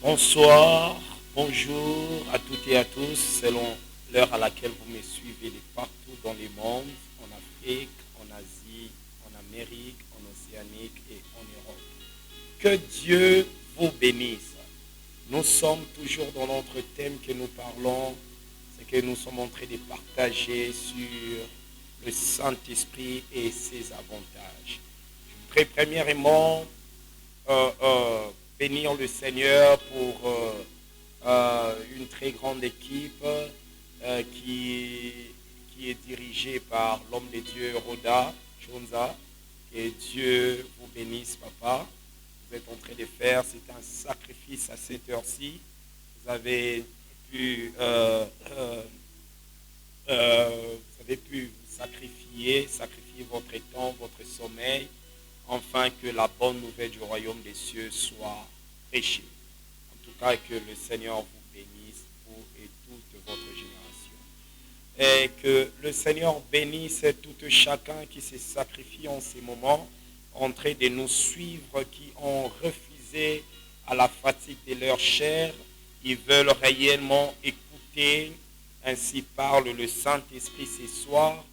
Bonsoir, bonjour à toutes et à tous, selon l'heure à laquelle vous me suivez de partout dans le monde, en Afrique, en Asie, en Amérique, en Océanique et en Europe. Que Dieu vous bénisse. Nous sommes toujours dans notre thème que nous parlons, c'est que nous sommes en train de partager sur le Saint-Esprit et ses avantages. Je voudrais premièrement bénir le Seigneur pour une très grande équipe qui est dirigée par l'homme de Dieu Roda Chonza. Que Dieu vous bénisse, papa. Vous êtes en train de faire, c'est un sacrifice à cette heure-ci. Vous avez pu vous sacrifier votre temps, votre sommeil, afin que la bonne nouvelle du royaume des cieux soit prêchée. En tout cas, que le Seigneur vous bénisse, vous et toute votre génération. Et que le Seigneur bénisse tout chacun qui se sacrifie en ces moments, en train de nous suivre, qui ont refusé à la fatigue de leur chair. Ils veulent réellement écouter, ainsi parle le Saint-Esprit ce soir,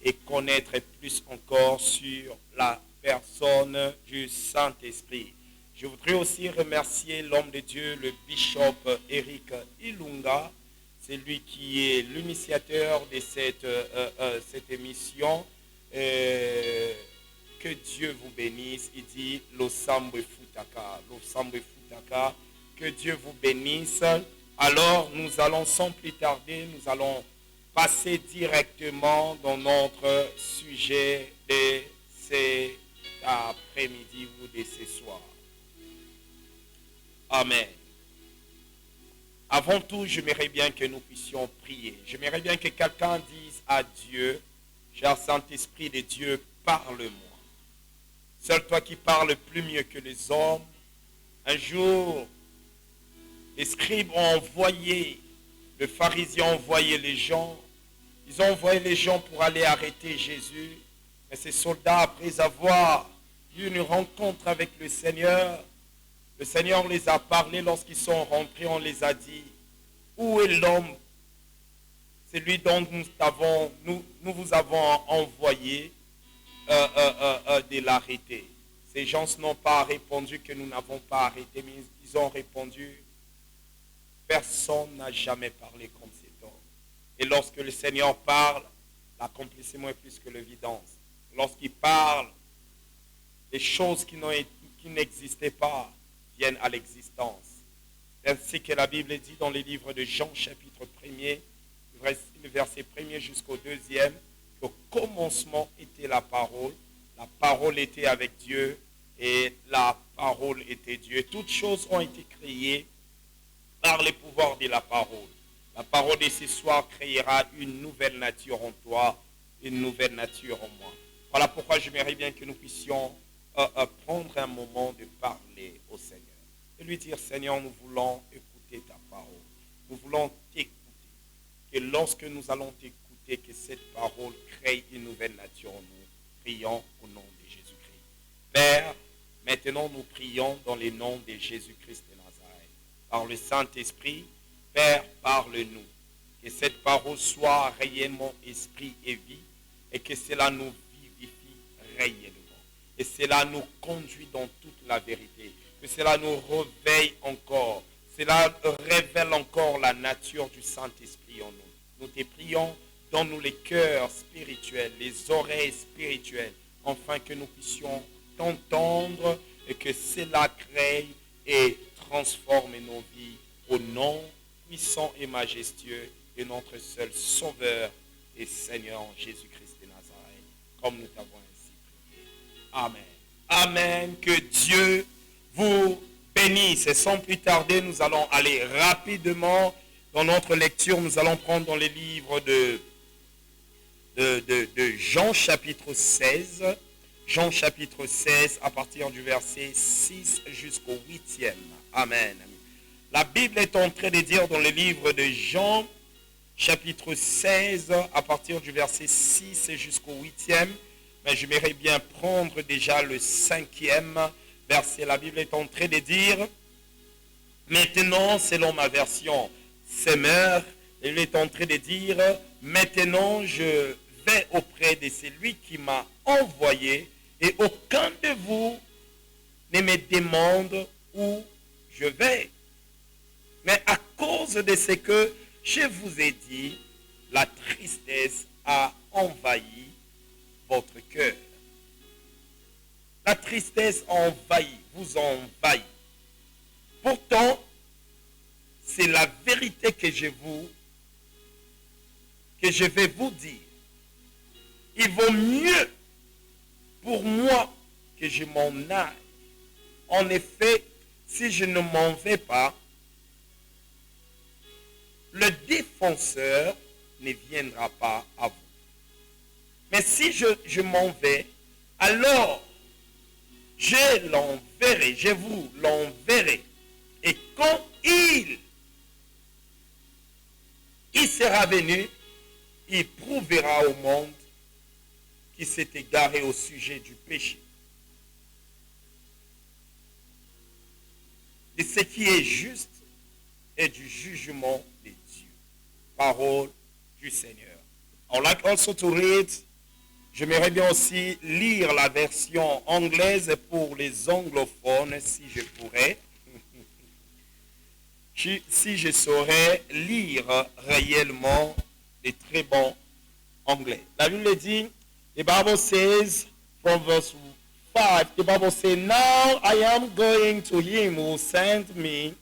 et connaître plus encore sur la personne du Saint-Esprit. Je voudrais aussi remercier l'homme de Dieu, le bishop Eric Ilunga. C'est lui qui est l'initiateur de cette émission. Que Dieu vous bénisse. Il dit Losambe Futaka. Losambe Futaka. Que Dieu vous bénisse. Alors, nous allons sans plus tarder, nous allons passer directement dans notre sujet de cet après-midi ou de ce soir. Amen. Avant tout, j'aimerais bien que nous puissions prier. J'aimerais bien que quelqu'un dise à Dieu, cher Saint-Esprit de Dieu, parle-moi. Seul toi qui parles plus mieux que les hommes. Un jour, les scribes ont envoyé, le pharisien a envoyé les gens. Ils ont envoyé les gens pour aller arrêter Jésus. Mais ces soldats, après avoir eu une rencontre avec le Seigneur les a parlé. Lorsqu'ils sont rentrés, on les a dit, où est l'homme? C'est lui dont nous vous avons envoyé de l'arrêter. Ces gens n'ont pas répondu que nous n'avons pas arrêté, mais ils ont répondu, personne n'a jamais parlé comme cet homme. Et lorsque le Seigneur parle, l'accomplissement est plus que l'évidence. Lorsqu'il parle, les choses qui n'existaient pas viennent à l'existence. C'est ainsi que la Bible dit dans les livres de Jean, chapitre 1er, le verset 1er jusqu'au 2e, qu'au commencement était la parole était avec Dieu, et la parole était Dieu. Toutes choses ont été créées par le pouvoir de la parole. La parole de ce soir créera une nouvelle nature en toi, une nouvelle nature en moi. Voilà pourquoi j'aimerais bien que nous puissions prendre un moment de parler au Seigneur. Et lui dire, Seigneur, nous voulons écouter ta parole. Nous voulons t'écouter. Que lorsque nous allons t'écouter, que cette parole crée une nouvelle nature en nous. Prions au nom de Jésus-Christ. Père, maintenant nous prions dans le nom de Jésus-Christ de Nazareth. Par le Saint-Esprit, Père, parle-nous. Que cette parole soit réellement esprit et vie, et que cela nous vivifie réellement. Et cela nous conduit dans toute la vérité. Que cela nous réveille encore. Cela révèle encore la nature du Saint-Esprit en nous. Nous te prions, donne-nous les cœurs spirituels, les oreilles spirituelles, afin que nous puissions t'entendre et que cela crée et transforme nos vies au nom puissant et majestueux de notre seul Sauveur et Seigneur Jésus-Christ de Nazareth, comme nous t'avons ainsi prié. Amen. Amen. Que Dieu vous bénisse. Et sans plus tarder, nous allons aller rapidement dans notre lecture. Nous allons prendre dans les livres de Jean chapitre 16. Jean chapitre 16 à partir du verset 6 jusqu'au 8e. Amen. La Bible est en train de dire dans le livre de Jean chapitre 16 à partir du verset 6 jusqu'au 8e. Mais j'aimerais bien prendre déjà le 5e verset. La Bible est en train de dire, Maintenant, selon ma version Semeur, il est en train de dire, maintenant je vais auprès de celui qui m'a envoyé et aucun de vous ne me demande où je vais. Mais à cause de ce que je vous ai dit, la tristesse a envahi votre cœur. La tristesse envahit, vous envahit. Pourtant, c'est la vérité que je vais vous dire. Il vaut mieux pour moi que je m'en aille. En effet, si je ne m'en vais pas, le défenseur ne viendra pas à vous. Mais si je m'en vais, alors je vous l'enverrai. Et quand il sera venu, il prouvera au monde qui s'est égaré au sujet du péché, de ce qui est juste et du jugement de Dieu. Parole du Seigneur. I would like also to read, j'aimerais bien aussi lire la version anglaise pour les anglophones, si je pourrais. Si je saurais lire réellement des très bons anglais. La Bible dit, the Bible says, from verse 5, the Bible says, now I am going to him who sent me,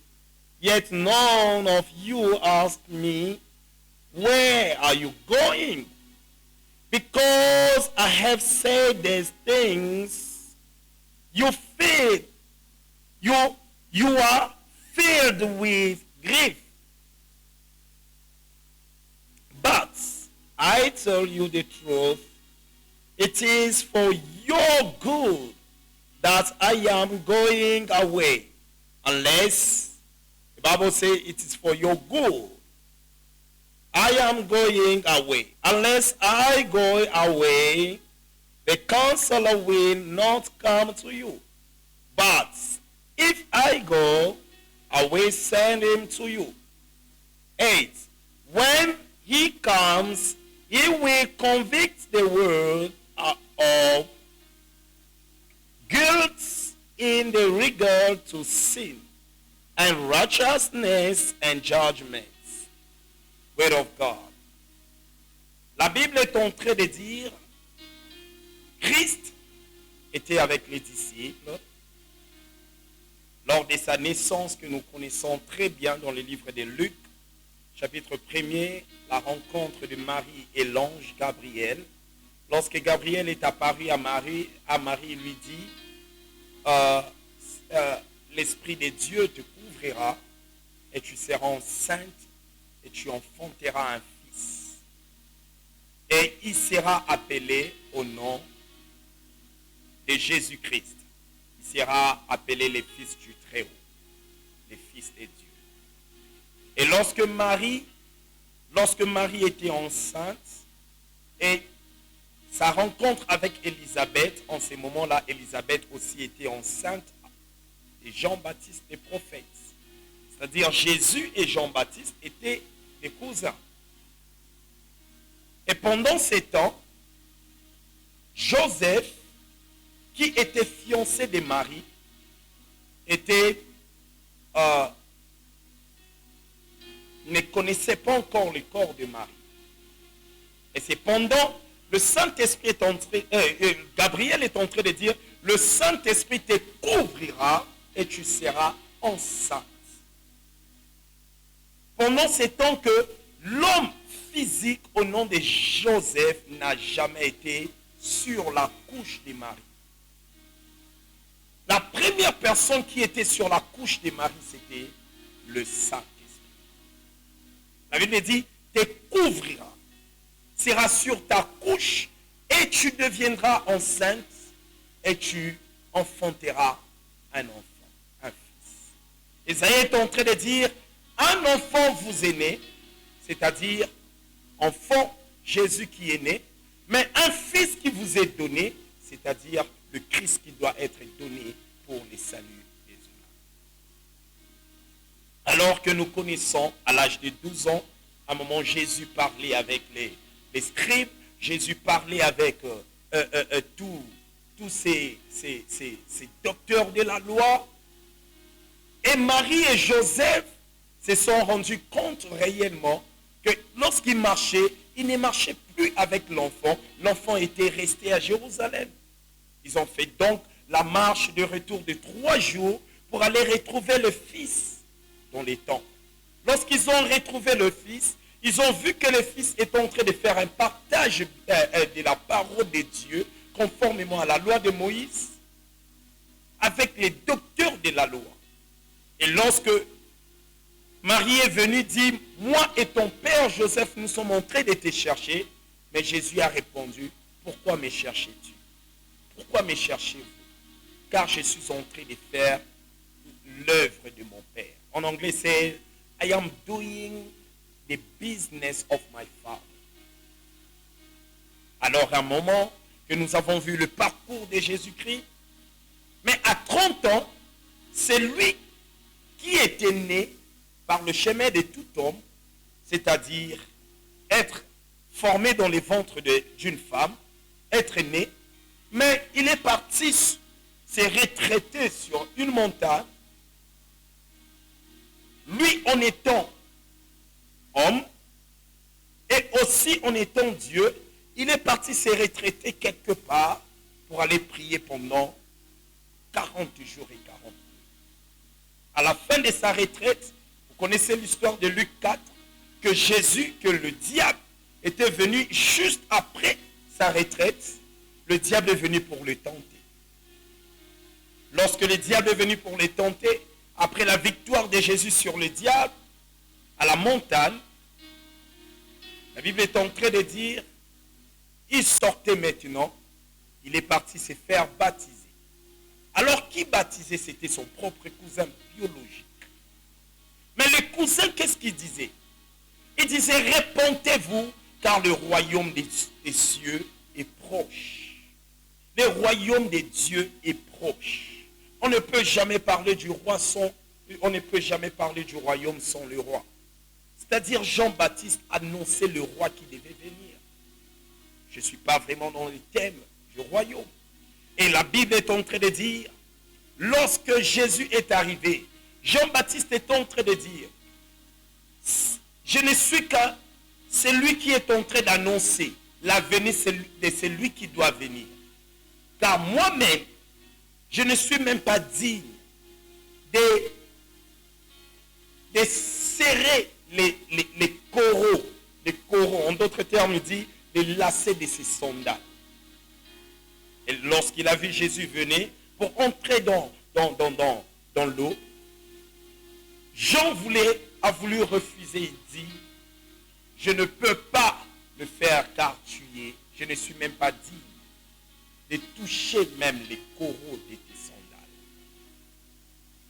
yet none of you asked me, where are you going? Because I have said these things, you are filled with grief. But I tell you the truth, it is for your good that I am going away. Unless, the Bible says it is for your good. I am going away. Unless I go away, the counselor will not come to you. But if I go, I will send him to you. 8. When he comes, he will convict the world of guilt in the regard to sin, and righteousness and judgment. Word of God. La Bible est en train de dire, Christ était avec les disciples lors de sa naissance que nous connaissons très bien dans le livre de Luc, chapitre 1er, la rencontre de Marie et l'ange Gabriel. Lorsque Gabriel est apparu à Marie lui dit, l'Esprit de Dieu te couvrira et tu seras enceinte et tu enfanteras un fils. Et il sera appelé au nom de Jésus-Christ. Il sera appelé le Fils du Très-Haut, le Fils de Dieu. Et lorsque Marie était enceinte, et sa rencontre avec Élisabeth, en ce moment-là, Élisabeth aussi était enceinte et Jean-Baptiste est prophète. C'est-à-dire Jésus et Jean-Baptiste étaient des cousins. Et pendant ces temps, Joseph, qui était fiancé de Marie, ne connaissait pas encore le corps de Marie. Et c'est pendant le Saint-Esprit est entré, Gabriel est en train de dire, le Saint-Esprit te couvrira et tu seras enceinte. Pendant ces temps que l'homme physique au nom de Joseph n'a jamais été sur la couche de Marie. La première personne qui était sur la couche de Marie, c'était le Saint-Esprit. La Bible dit, te couvrira, sera sur ta couche et tu deviendras enceinte et tu enfanteras un enfant, un fils. Isaïe est en train de dire, un enfant vous est né, c'est-à-dire enfant Jésus qui est né, mais un fils qui vous est donné, c'est-à-dire le Christ qui doit être donné pour les saluts des humains. Alors que nous connaissons, à l'âge de 12 ans, à un moment, Jésus parlait avec les scribes, Jésus parlait avec tous ces docteurs de la loi. Et Marie et Joseph se sont rendus compte réellement que lorsqu'ils marchaient, ils ne marchaient plus avec l'enfant. L'enfant était resté à Jérusalem. Ils ont fait donc la marche de retour de 3 jours pour aller retrouver le Fils dans les temps. Lorsqu'ils ont retrouvé le Fils, ils ont vu que le Fils est en train de faire un partage de la parole de Dieu conformément à la loi de Moïse avec les docteurs de la loi. Et lorsque Marie est venue dire, moi et ton père Joseph, nous sommes en train de te chercher, mais Jésus a répondu, pourquoi me cherchez-tu? Pourquoi me cherchez-vous? Car je suis en train de faire l'œuvre de mon Père. En anglais, c'est I am doing the business of my Father. Alors, à un moment que nous avons vu le parcours de Jésus-Christ, mais à 30 ans, c'est lui qui était né par le chemin de tout homme, c'est-à-dire être formé dans les ventres d'une femme, être né, mais il est parti s'est retraité sur une montagne, lui en étant homme et aussi en étant Dieu, il est parti se retraiter quelque part pour aller prier pendant 40 jours et 40 nuits. À la fin de sa retraite, vous connaissez l'histoire de Luc 4, que le diable était venu juste après sa retraite, le diable est venu pour le tenter. Lorsque le diable est venu pour le tenter, après la victoire de Jésus sur le diable, à la montagne, la Bible est en train de dire, il sortait maintenant, il est parti se faire baptiser. Alors qui baptisait? C'était son propre cousin biologique. Mais le cousin, qu'est-ce qu'il disait? Il disait, répentez-vous, car le royaume des cieux est proche. Le royaume des dieux est proche. On ne peut jamais parler du roi on ne peut jamais parler du royaume sans le roi. C'est-à-dire Jean-Baptiste annonçait le roi qui devait venir. Je ne suis pas vraiment dans le thème du royaume. Et la Bible est en train de dire, lorsque Jésus est arrivé, Jean-Baptiste est en train de dire, je ne suis qu'un, c'est lui qui est en train d'annoncer la venue de celui qui doit venir. Car moi-même, je ne suis même pas digne de serrer les coraux, en d'autres termes, il dit, les lacets de ses sandales. Et lorsqu'il a vu Jésus venir pour entrer dans l'eau, Jean a voulu refuser. Il dit, je ne peux pas le faire car tu es, je ne suis même pas digne de toucher même les coraux de tes sandales.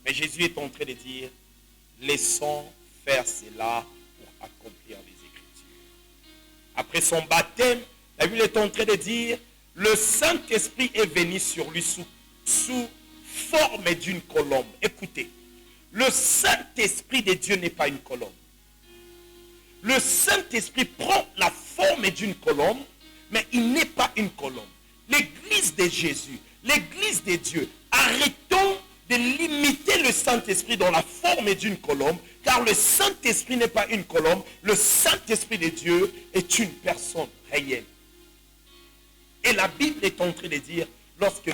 Mais Jésus est en train de dire, laissons faire cela pour accomplir les Écritures. Après son baptême, la Bible est en train de dire, le Saint-Esprit est venu sur lui sous forme d'une colombe. Écoutez, le Saint-Esprit de Dieu n'est pas une colombe. Le Saint-Esprit prend la forme d'une colombe, mais il n'est pas une colombe. L'église de Jésus, l'église de Dieu, arrêtons de limiter le Saint-Esprit dans la forme d'une colombe, car le Saint-Esprit n'est pas une colombe, le Saint-Esprit de Dieu est une personne réelle. Et la Bible est en train de dire, lorsque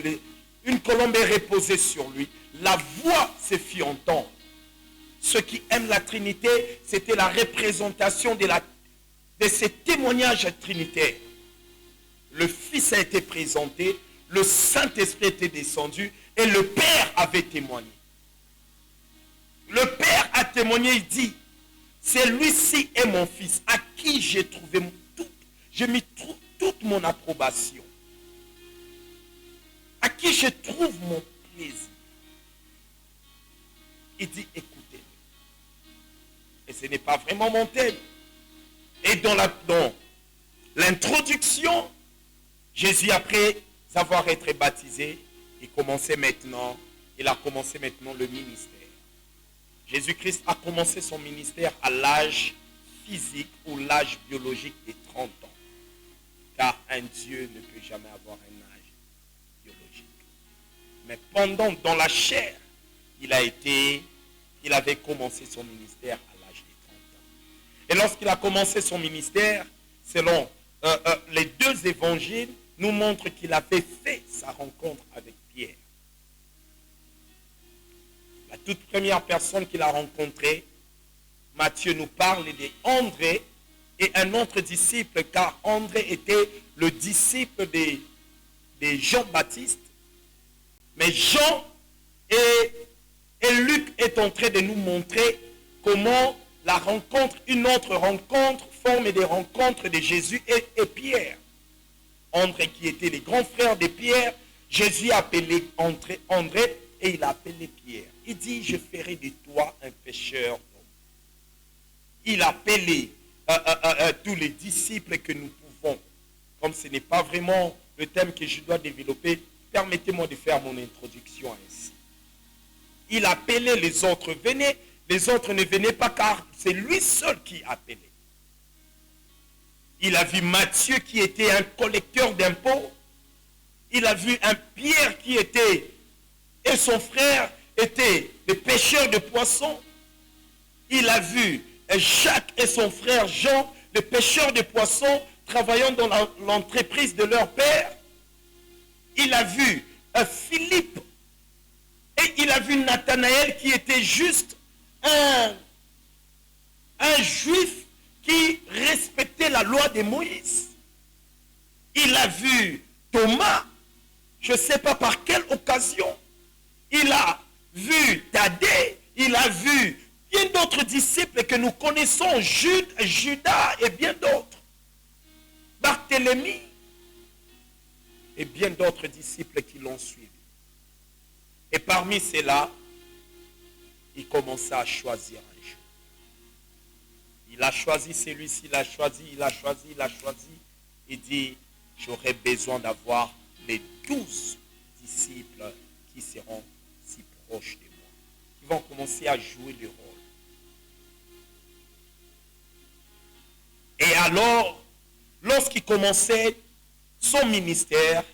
une colombe est reposée sur lui, la voix se fit entendre. Ceux qui aiment la Trinité, c'était la représentation de ces témoignages trinitaires. Le Fils a été présenté, le Saint-Esprit était descendu et le Père avait témoigné. Le Père a témoigné, il dit, celui-ci est mon Fils, à qui j'ai mis toute mon approbation, à qui je trouve mon plaisir. Il dit, écoutez. Et ce n'est pas vraiment mon thème. Et dans l'introduction, Jésus, après avoir été baptisé, il a commencé maintenant le ministère. Jésus-Christ a commencé son ministère à l'âge physique ou l'âge biologique de 30 ans. Car un Dieu ne peut jamais avoir un âge biologique. Mais dans la chair, il avait commencé son ministère à l'âge de 30 ans. Et lorsqu'il a commencé son ministère, selon les deux évangiles, nous montrent qu'il avait fait sa rencontre avec Pierre. La toute première personne qu'il a rencontrée, Matthieu nous parle d'André et un autre disciple, car André était le disciple de Jean-Baptiste. Mais Jean et Luc est en train de nous montrer comment une autre rencontre forme des rencontres de Jésus et Pierre. André qui était le grand frère de Pierre, Jésus a appelé André et il a appelé Pierre. Il dit, je ferai de toi un pêcheur d'hommes. Il a appelé tous les disciples que nous pouvons. Comme ce n'est pas vraiment le thème que je dois développer, permettez-moi de faire mon introduction ainsi. Il a appelé les autres, venez. Les autres ne venaient pas car c'est lui seul qui appelait. Il a vu Matthieu qui était un collecteur d'impôts. Il a vu un Pierre et son frère étaient des pêcheurs de poissons. Il a vu Jacques et son frère Jean, les pêcheurs de poissons, travaillant dans l'entreprise de leur père. Il a vu Philippe et il a vu Nathanaël qui était juste un juif qui respectait la loi de Moïse. Il a vu Thomas, je ne sais pas par quelle occasion. Il a vu Thaddée, il a vu bien d'autres disciples que nous connaissons, Judas et bien d'autres. Barthélemy et bien d'autres disciples qui l'ont suivi. Et parmi ceux-là, il commença à choisir un jour. Il a choisi celui-ci, il a choisi. Il dit, j'aurais besoin d'avoir les 12 disciples qui seront si proches de moi, qui vont commencer à jouer le rôle. Et alors, lorsqu'il commençait son ministère,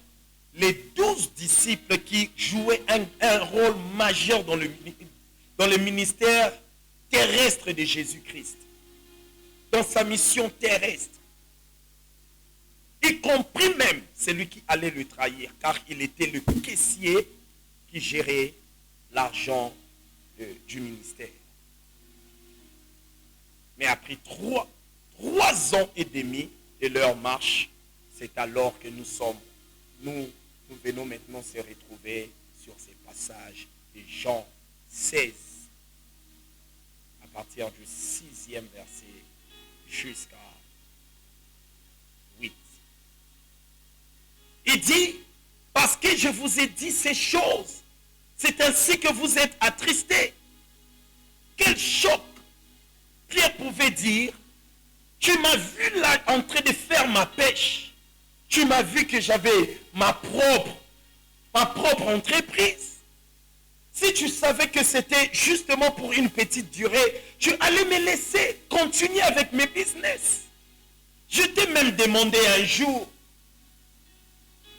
les 12 disciples qui jouaient un rôle majeur dans le ministère terrestre de Jésus-Christ, dans sa mission terrestre, y compris même celui qui allait le trahir, car il était le caissier qui gérait l'argent du ministère. Mais après trois ans et demi de leur marche, c'est alors que nous venons maintenant se retrouver sur ces passages de Jean 16, à partir du 6e verset jusqu'à 8. Il dit, parce que je vous ai dit ces choses, c'est ainsi que vous êtes attristés. Quel choc! Pierre pouvait dire, tu m'as vu là en train de faire ma pêche. Tu m'as vu que j'avais ma propre entreprise. Si tu savais que c'était justement pour une petite durée, tu allais me laisser continuer avec mes business. Je t'ai même demandé un jour,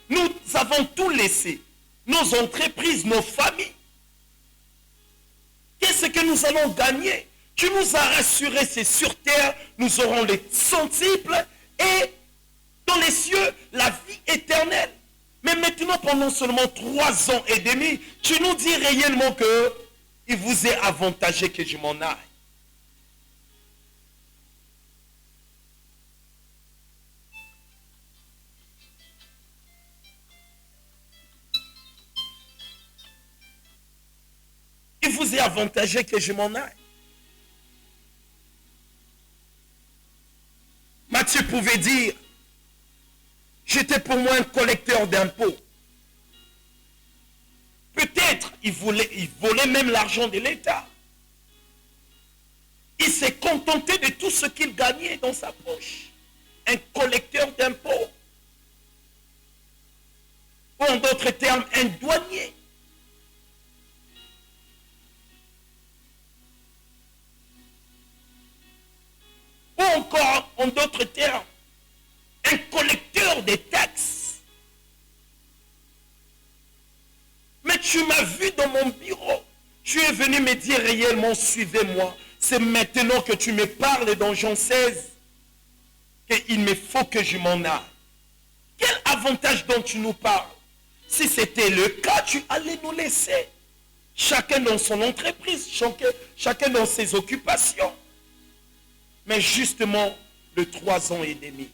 nous avons tout laissé, nos entreprises, nos familles. Qu'est-ce que nous allons gagner? Tu nous as rassuré, c'est sur terre, nous aurons les centiples et dans les cieux, la vie éternelle. Mais maintenant, pendant seulement 3 ans et demi, tu nous dis réellement que il vous est avantagé que je m'en aille. Il vous est avantagé que je m'en aille. Matthieu pouvait dire, j'étais pour moi un collecteur d'impôts. Peut-être il volait même l'argent de l'État. Il s'est contenté de tout ce qu'il gagnait dans sa poche. Un collecteur d'impôts. Ou en d'autres termes, un douanier. en d'autres termes, un collecteur des taxes. Mais tu m'as vu dans mon bureau. Tu es venu me dire réellement, suivez-moi. C'est maintenant que tu me parles dans Jean 16 qu'il me faut que je m'en aille. Quel avantage dont tu nous parles? Si c'était le cas, tu allais nous laisser. Chacun dans son entreprise, chacun dans ses occupations. Mais justement, le 3 ans et demi,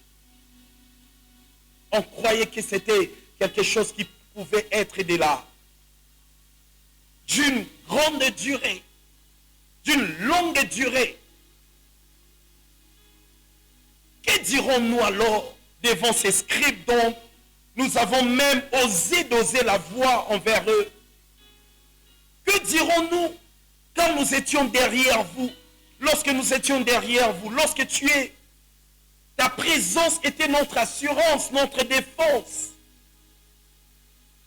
on croyait que c'était quelque chose qui pouvait être de là, d'une grande durée, d'une longue durée. Que dirons-nous alors devant ces scribes dont nous avons même osé doser la voix envers eux? Que dirons-nous quand nous étions derrière vous, lorsque nous étions derrière vous, lorsque ta présence était notre assurance, notre défense.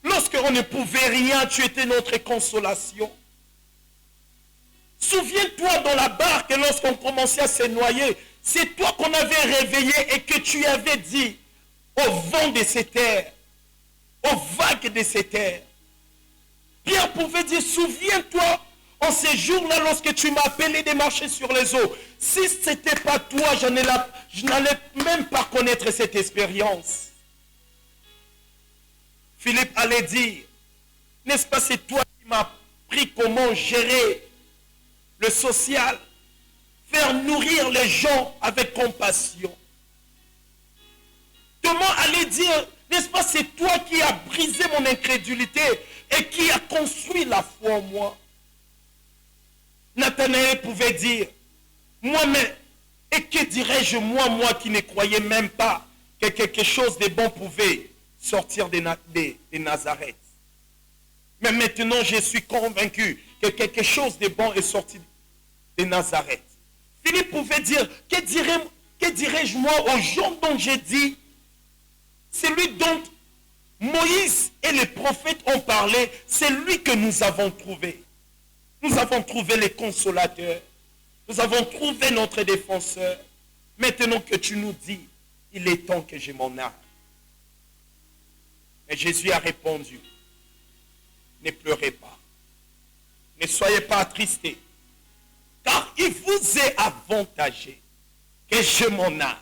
Lorsqu'on ne pouvait rien, tu étais notre consolation. Souviens-toi dans la barque, lorsqu'on commençait à se noyer, c'est toi qu'on avait réveillé et que tu avais dit au vent de ces terres, aux vagues de ces terres. Pierre pouvait dire, souviens-toi en ces jours-là lorsque tu m'as appelé de marcher sur les eaux. Si ce n'était pas toi, je n'allais même pas connaître cette expérience. Philippe allait dire, n'est-ce pas, c'est toi qui m'as appris comment gérer le social, faire nourrir les gens avec compassion. Thomas allait dire, n'est-ce pas, c'est toi qui as brisé mon incrédulité et qui a construit la foi en moi. Nathanaël pouvait dire, moi-même, et que dirais-je moi qui ne croyais même pas que quelque chose de bon pouvait sortir de Nazareth. Mais maintenant, je suis convaincu que quelque chose de bon est sorti de Nazareth. Philippe pouvait dire, que dirais-je moi aux gens dont j'ai dit, celui dont Moïse et les prophètes ont parlé, c'est lui que nous avons trouvé. Nous avons trouvé les consolateurs. Nous avons trouvé notre défenseur. Maintenant que tu nous dis, il est temps que je m'en aille. Et Jésus a répondu, ne pleurez pas. Ne soyez pas attristés. Car il vous est avantagé que je m'en aille.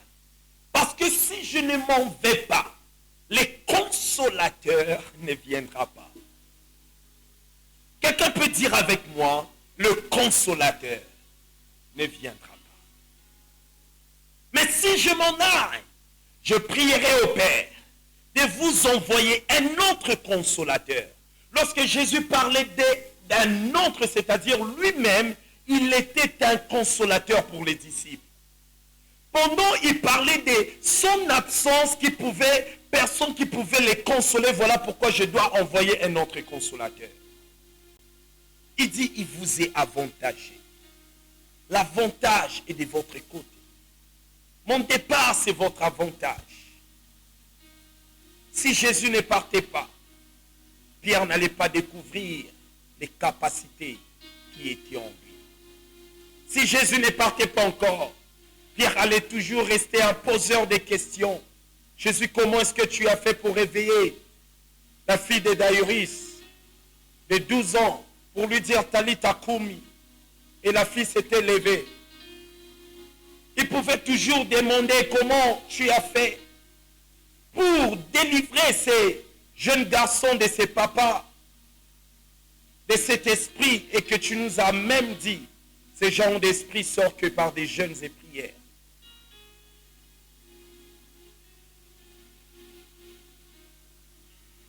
Parce que si je ne m'en vais pas, le consolateur ne viendra pas. Quelqu'un peut dire avec moi, le consolateur ne viendra pas. Mais si je m'en aille, je prierai au Père de vous envoyer un autre consolateur. Lorsque Jésus parlait d'un autre, c'est-à-dire lui-même, il était un consolateur pour les disciples. Pendant il parlait de son absence personne qui pouvait les consoler. Voilà pourquoi je dois envoyer un autre consolateur. Il dit, il vous est avantagé. L'avantage est de votre côté. Mon départ, c'est votre avantage. Si Jésus ne partait pas, Pierre n'allait pas découvrir les capacités qui étaient en lui. Si Jésus ne partait pas encore, Pierre allait toujours rester un poseur de questions. Jésus, comment est-ce que tu as fait pour réveiller la fille de Jaïrus de 12 ans pour lui dire Talita Koumi? Et la fille s'était levée. Il pouvait toujours demander comment tu as fait pour délivrer ces jeunes garçons de ses papas, de cet esprit, et que tu nous as même dit, ce genre d'esprit sort que par des jeûnes et prières.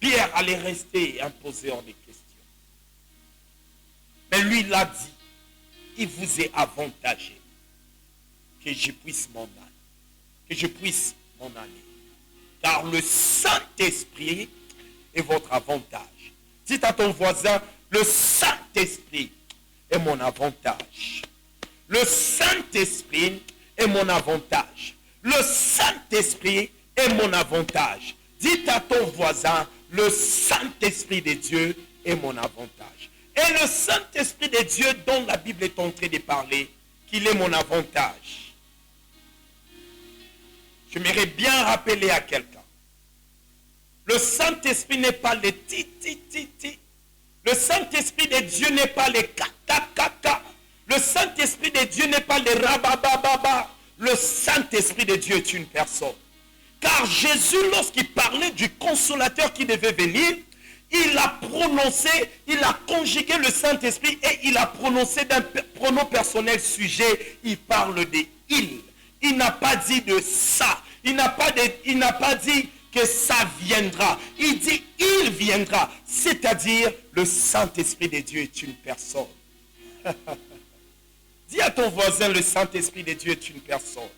Pierre allait rester un poseur de questions. Mais lui l'a dit, il vous est avantagé que je puisse m'en aller. Que je puisse m'en aller. Car le Saint-Esprit est votre avantage. Dites à ton voisin, le Saint-Esprit est mon avantage. Le Saint-Esprit est mon avantage. Le Saint-Esprit est mon avantage. Dites à ton voisin, le Saint-Esprit de Dieu est mon avantage. Et le Saint-Esprit de Dieu dont la Bible est en train de parler, qu'il est mon avantage. J'aimerais bien rappeler à quelqu'un. Le Saint-Esprit n'est pas les ti. Le Saint-Esprit de Dieu n'est pas les ka. Le Saint-Esprit de Dieu n'est pas les rabababa. Le Saint-Esprit de Dieu est une personne. Car Jésus, lorsqu'il parlait du consolateur qui devait venir, il a prononcé, il a conjugué le Saint-Esprit et il a prononcé d'un pronom personnel sujet. Il parle de il. Il n'a pas dit de ça. Il n'a pas dit que ça viendra. Il dit il viendra. C'est-à-dire le Saint-Esprit de Dieu est une personne. Dis à ton voisin, le Saint-Esprit de Dieu est une personne.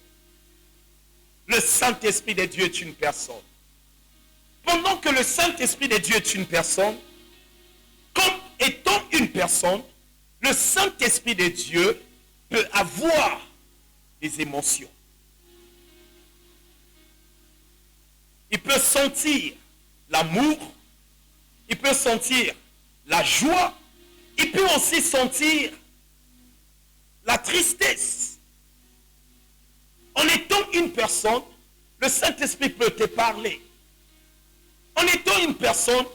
Le Saint-Esprit de Dieu est une personne. Pendant que le Saint-Esprit de Dieu est une personne, comme étant une personne, le Saint-Esprit de Dieu peut avoir des émotions. Il peut sentir l'amour, il peut sentir la joie, il peut aussi sentir la tristesse. En étant une personne, le Saint-Esprit peut te parler. En étant une personne,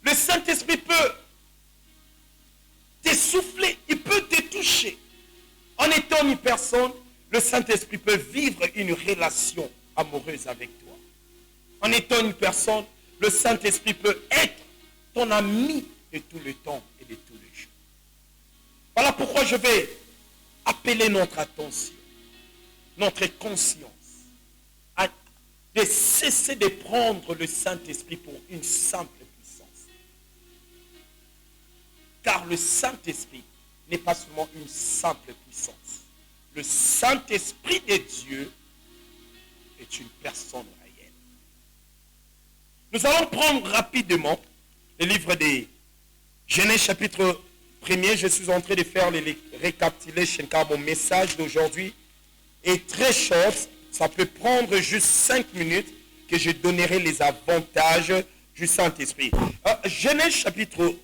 le Saint-Esprit peut te souffler, il peut te toucher. En étant une personne, le Saint-Esprit peut vivre une relation amoureuse avec toi. En étant une personne, le Saint-Esprit peut être ton ami de tout le temps et de tous les jours. Voilà pourquoi je vais appeler notre attention, notre conscience, de cesser de prendre le Saint-Esprit pour une simple puissance. Car le Saint-Esprit n'est pas seulement une simple puissance. Le Saint-Esprit de Dieu est une personne réelle. Nous allons prendre rapidement le livre des Genèse chapitre 1er. Je suis en train de faire les récapitulations car mon message d'aujourd'hui est très short. Ça peut prendre juste 5 minutes que je donnerai les avantages du Saint-Esprit. Genèse chapitre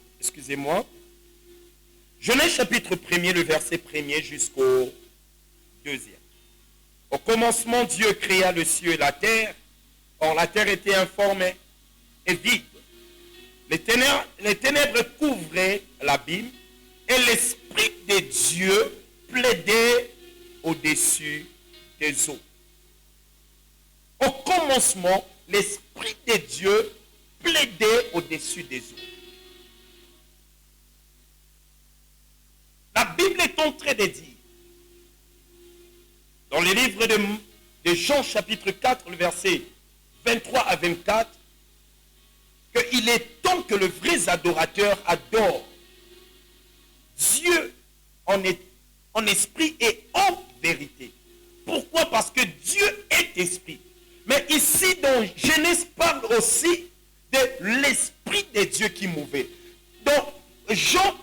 1er, le verset 1er jusqu'au 2e. Au commencement, Dieu créa le ciel et la terre. Or, la terre était informe et vide. Les ténèbres couvraient l'abîme et l'Esprit de Dieu plaidait au-dessus des eaux. Au commencement, l'Esprit de Dieu plaidait au-dessus des eaux. La Bible est en train de dire, dans le livre de Jean chapitre 4, le verset 23 à 24, qu'il est temps que les vrais adorateurs adorent Dieu en esprit et en vérité. Pourquoi? Parce que Dieu est esprit. Mais ici, dans Genèse, parle aussi de l'Esprit de Dieu qui mouvait. Donc, Jean,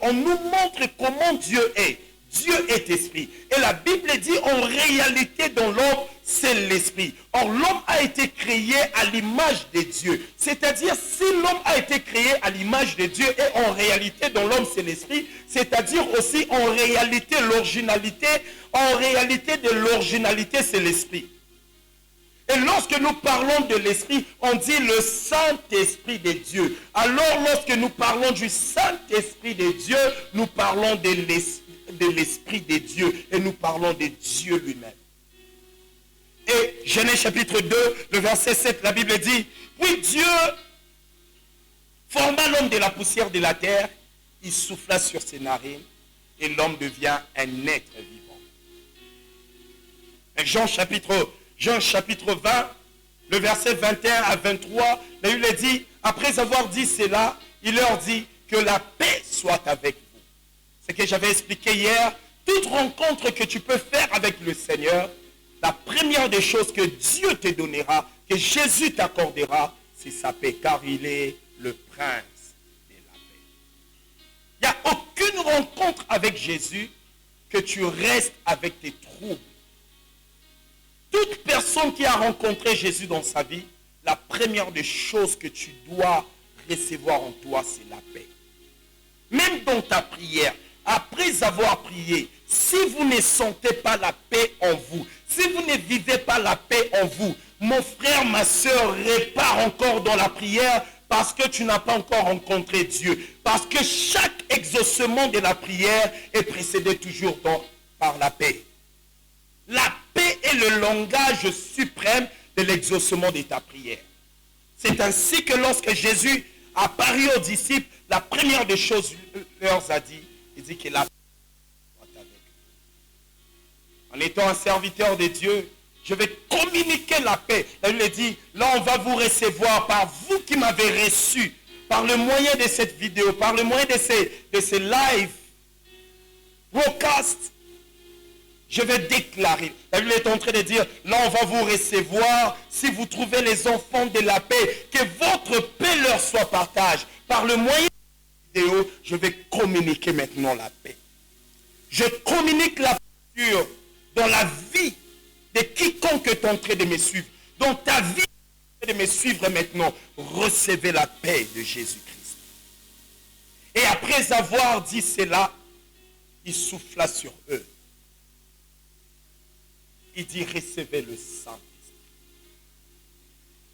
on nous montre comment Dieu est. Dieu est esprit. Et la Bible dit, en réalité, dans l'homme, c'est l'esprit. Or, l'homme a été créé à l'image de Dieu. C'est-à-dire, si l'homme a été créé à l'image de Dieu et en réalité, dans l'homme, c'est l'esprit, c'est-à-dire aussi, en réalité, de l'originalité, c'est l'esprit. Et lorsque nous parlons de l'Esprit, on dit le Saint-Esprit de Dieu. Alors lorsque nous parlons du Saint-Esprit de Dieu, nous parlons de l'Esprit de Dieu. Et nous parlons de Dieu lui-même. Et Genèse chapitre 2, le verset 7, la Bible dit, puis Dieu forma l'homme de la poussière de la terre, il souffla sur ses narines, et l'homme devient un être vivant. Et Jean chapitre 20, le verset 21 à 23, la Bible dit, après avoir dit cela, il leur dit que la paix soit avec vous. Ce que j'avais expliqué hier, toute rencontre que tu peux faire avec le Seigneur, la première des choses que Dieu te donnera, que Jésus t'accordera, c'est sa paix, car il est le prince de la paix. Il n'y a aucune rencontre avec Jésus que tu restes avec tes troubles. Toute personne qui a rencontré Jésus dans sa vie, la première des choses que tu dois recevoir en toi, c'est la paix. Même dans ta prière, après avoir prié, si vous ne sentez pas la paix en vous, Si vous ne vivez pas la paix en vous, mon frère, ma soeur, répare encore dans la prière parce que tu n'as pas encore rencontré Dieu. Parce que chaque exaucement de la prière est précédé toujours par la paix. La paix est le langage suprême de l'exaucement de ta prière. C'est ainsi que lorsque Jésus apparut aux disciples, la première des choses leur a dit, il dit que la paix soit avec eux. En étant un serviteur de Dieu, je vais communiquer la paix. La Bible dit, là on va vous recevoir par vous qui m'avez reçu, par le moyen de cette vidéo, par le moyen de ces live broadcasts. Je vais déclarer. La Bible est en train de dire, là on va vous recevoir si vous trouvez les enfants de la paix. Que votre paix leur soit partage. Par le moyen de la vidéo, je vais communiquer maintenant la paix. Je communique la paix dans la vie de quiconque est en train de me suivre. Dans ta vie de me suivre maintenant, recevez la paix de Jésus-Christ. Et après avoir dit cela, il souffla sur eux. Il dit, recevez le Saint-Esprit.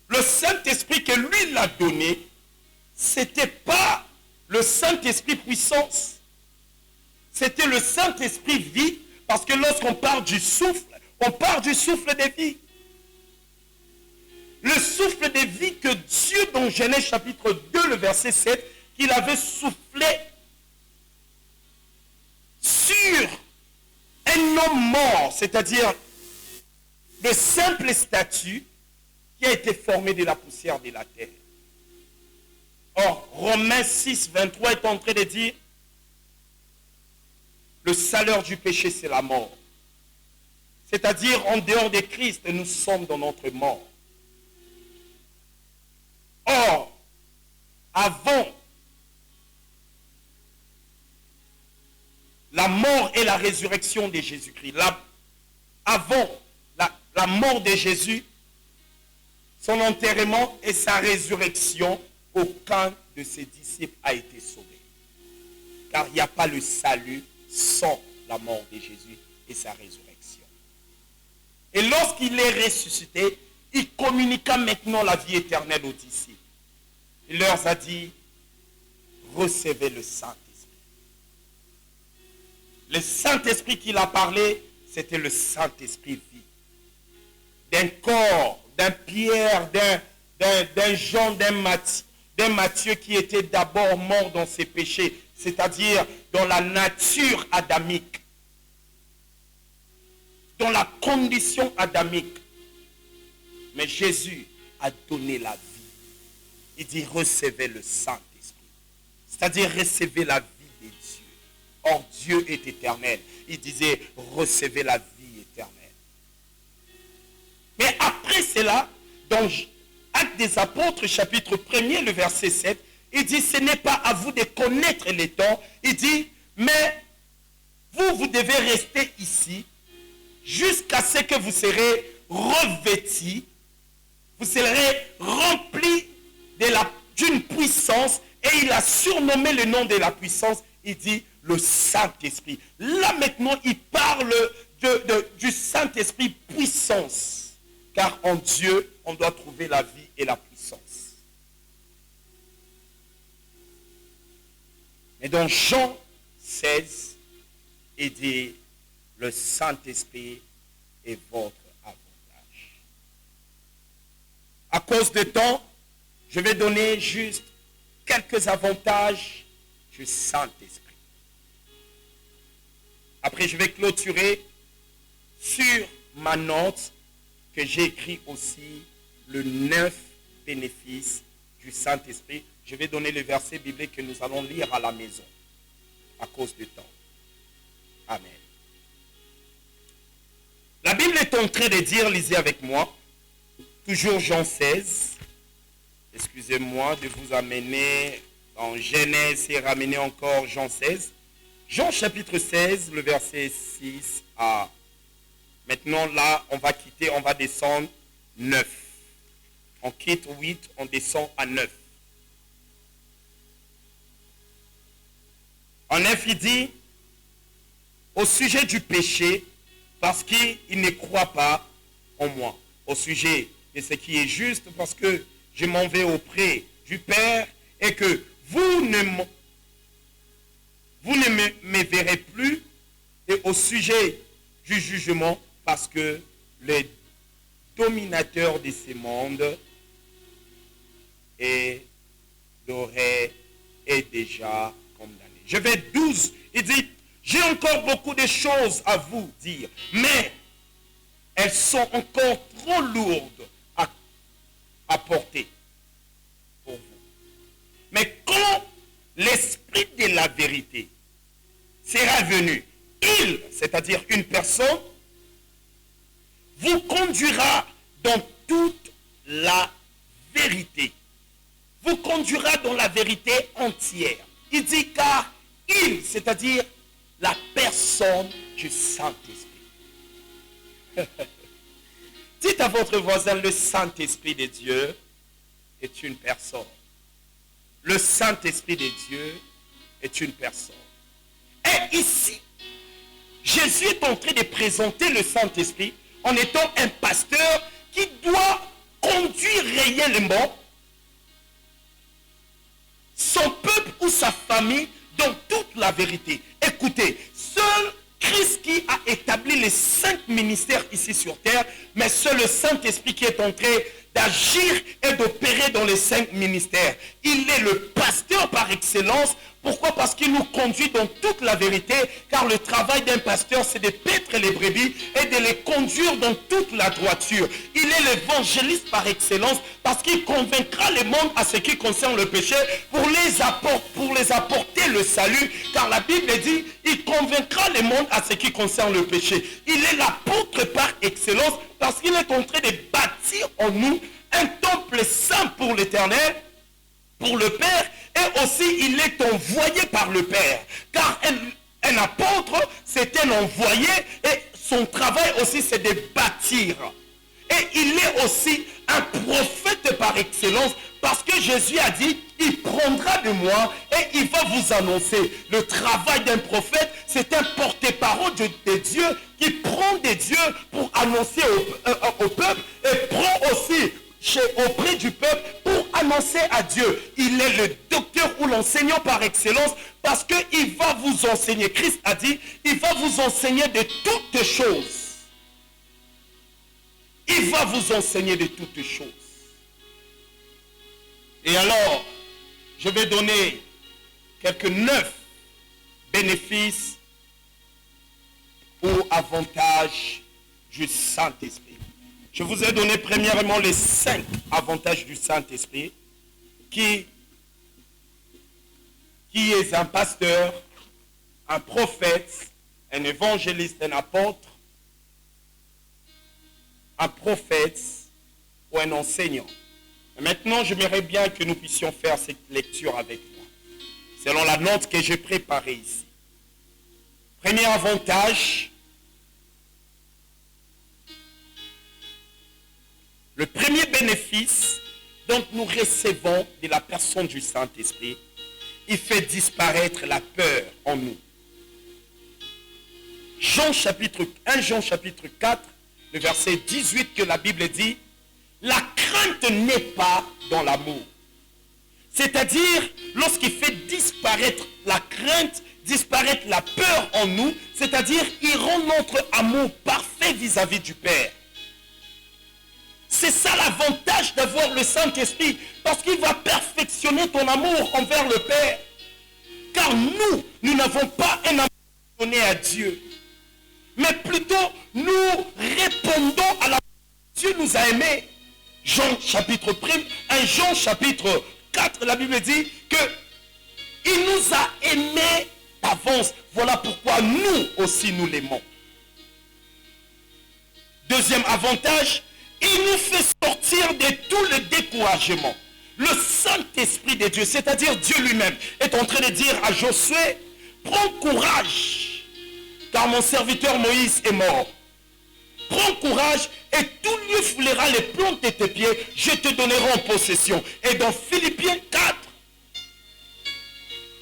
Le Saint-Esprit que lui l'a donné, ce n'était pas le Saint-Esprit puissance. C'était le Saint-Esprit vie, parce que lorsqu'on parle du souffle, on parle du souffle de vie. Le souffle de vie que Dieu, dans Genèse chapitre 2, le verset 7, qu'il avait soufflé sur un homme mort, c'est-à-dire le simple statut qui a été formé de la poussière de la terre. Or, Romains 6, 23 est en train de dire, le salaire du péché, c'est la mort. C'est-à-dire, en dehors de Christ, nous sommes dans notre mort. Or, avant la mort et la résurrection de Jésus-Christ, avant la mort de Jésus, son enterrement et sa résurrection, aucun de ses disciples a été sauvé. Car il n'y a pas le salut sans la mort de Jésus et sa résurrection. Et lorsqu'il est ressuscité, il communiqua maintenant la vie éternelle aux disciples. Il leur a dit, recevez le Saint-Esprit. Le Saint-Esprit qu'il a parlé, c'était le Saint-Esprit vie. D'un corps, d'un Pierre, d'un Jean, d'un Matthieu qui était d'abord mort dans ses péchés, c'est-à-dire dans la nature adamique, dans la condition adamique. Mais Jésus a donné la vie. Il dit, recevez le Saint-Esprit. C'est-à-dire, recevez la vie de Dieu. Or, Dieu est éternel. Il disait, recevez la vie éternelle. Mais après cela, dans Actes des Apôtres, chapitre 1er, le verset 7, il dit, ce n'est pas à vous de connaître les temps. Il dit, mais vous devez rester ici jusqu'à ce que vous serez revêtis, vous serez remplis d'une puissance, et il a surnommé le nom de la puissance, il dit le Saint-Esprit. Là maintenant, il parle du Saint-Esprit puissance, car en Dieu, on doit trouver la vie et la puissance. Et dans Jean 16, il dit, le Saint-Esprit est votre avantage. À cause de temps, je vais donner juste quelques avantages du Saint-Esprit. Après, je vais clôturer sur ma note que j'ai écrit aussi le 9 bénéfices du Saint-Esprit. Je vais donner le verset biblique que nous allons lire à la maison à cause du temps. Amen. La Bible est en train de dire, lisez avec moi, toujours Jean 16. Excusez-moi de vous amener dans Genèse et ramener encore Jean 16. Jean chapitre 16, le verset 6 à... Maintenant là, on va descendre 9. On quitte 8, on descend à 9. En 9, il dit, au sujet du péché, parce qu'ils ne croient pas en moi. Au sujet de ce qui est juste, parce que je m'en vais auprès du Père et que vous ne me verrez plus, et au sujet du jugement, parce que le dominateur de ce monde est déjà condamné. Je vais 12, il dit, j'ai encore beaucoup de choses à vous dire, mais elles sont encore trop lourdes à porter pour vous. Mais quand l'esprit de la vérité sera venu, il, c'est-à-dire une personne, vous conduira dans toute la vérité. Vous conduira dans la vérité entière. Il dit car il, c'est-à-dire la personne du Saint-Esprit. Dites à votre voisin, le Saint-Esprit de Dieu est une personne. Le Saint-Esprit de Dieu est une personne. Et ici, Jésus est en train de présenter le Saint-Esprit en étant un pasteur qui doit conduire réellement son peuple ou sa famille dans toute la vérité. Écoutez, seul Christ qui a établi les 5 ministères ici sur terre, mais c'est le Saint-Esprit qui est en train d'agir et d'opérer dans les 5 ministères. Il est le pasteur par excellence. Pourquoi? Parce qu'il nous conduit dans toute la vérité, car le travail d'un pasteur, c'est de paître les brebis et de les conduire dans toute la droiture. Il est l'évangéliste par excellence, parce qu'il convaincra le monde à ce qui concerne le péché pour les apporter le salut, car la Bible dit, il convaincra le monde à ce qui concerne le péché. Il est l'apôtre par excellence, parce qu'il est en train de bâtir en nous un temple saint pour l'Éternel, pour le Père, et aussi il est envoyé par le Père. Car un apôtre, c'est un envoyé, et son travail aussi c'est de bâtir. Et il est aussi un prophète par excellence, parce que Jésus a dit, il prendra de moi et il va vous annoncer. Le travail d'un prophète, c'est un porte-parole de Dieu qui prend des dieux pour annoncer au peuple et prend aussi auprès du peuple pour annoncer à Dieu. Il est le docteur ou l'enseignant par excellence, parce qu'il va vous enseigner. Christ a dit, il va vous enseigner de toutes choses. Il va vous enseigner de toutes choses. Et alors, je vais donner quelques 9 bénéfices ou avantages du Saint-Esprit. Je vous ai donné premièrement les 5 avantages du Saint-Esprit, qui est un pasteur, un prophète, un évangéliste, un apôtre, un prophète ou un enseignant. Et maintenant, j'aimerais bien que nous puissions faire cette lecture avec moi, selon la note que j'ai préparée ici. Premier avantage, le premier bénéfice dont nous recevons de la personne du Saint-Esprit, il fait disparaître la peur en nous. 1 Jean chapitre 4, le verset 18 que la Bible dit, la crainte n'est pas dans l'amour. C'est-à-dire, lorsqu'il fait disparaître la crainte, disparaître la peur en nous, c'est-à-dire, il rend notre amour parfait vis-à-vis du Père. C'est ça l'avantage d'avoir le Saint-Esprit, parce qu'il va perfectionner ton amour envers le Père. Car nous n'avons pas un amour donné à Dieu, mais plutôt nous répondons à la Dieu nous a aimés. Jean chapitre 1, Jean chapitre 4, la Bible dit que il nous a aimés d'avance. Voilà pourquoi nous aussi nous l'aimons. Deuxième avantage, il nous fait sortir de tout le découragement. Le Saint-Esprit de Dieu, c'est-à-dire Dieu lui-même, est en train de dire à Josué, prends courage, car mon serviteur Moïse est mort. Prends courage et tout lieu foulera les plantes de tes pieds, je te donnerai en possession. Et dans Philippiens 4,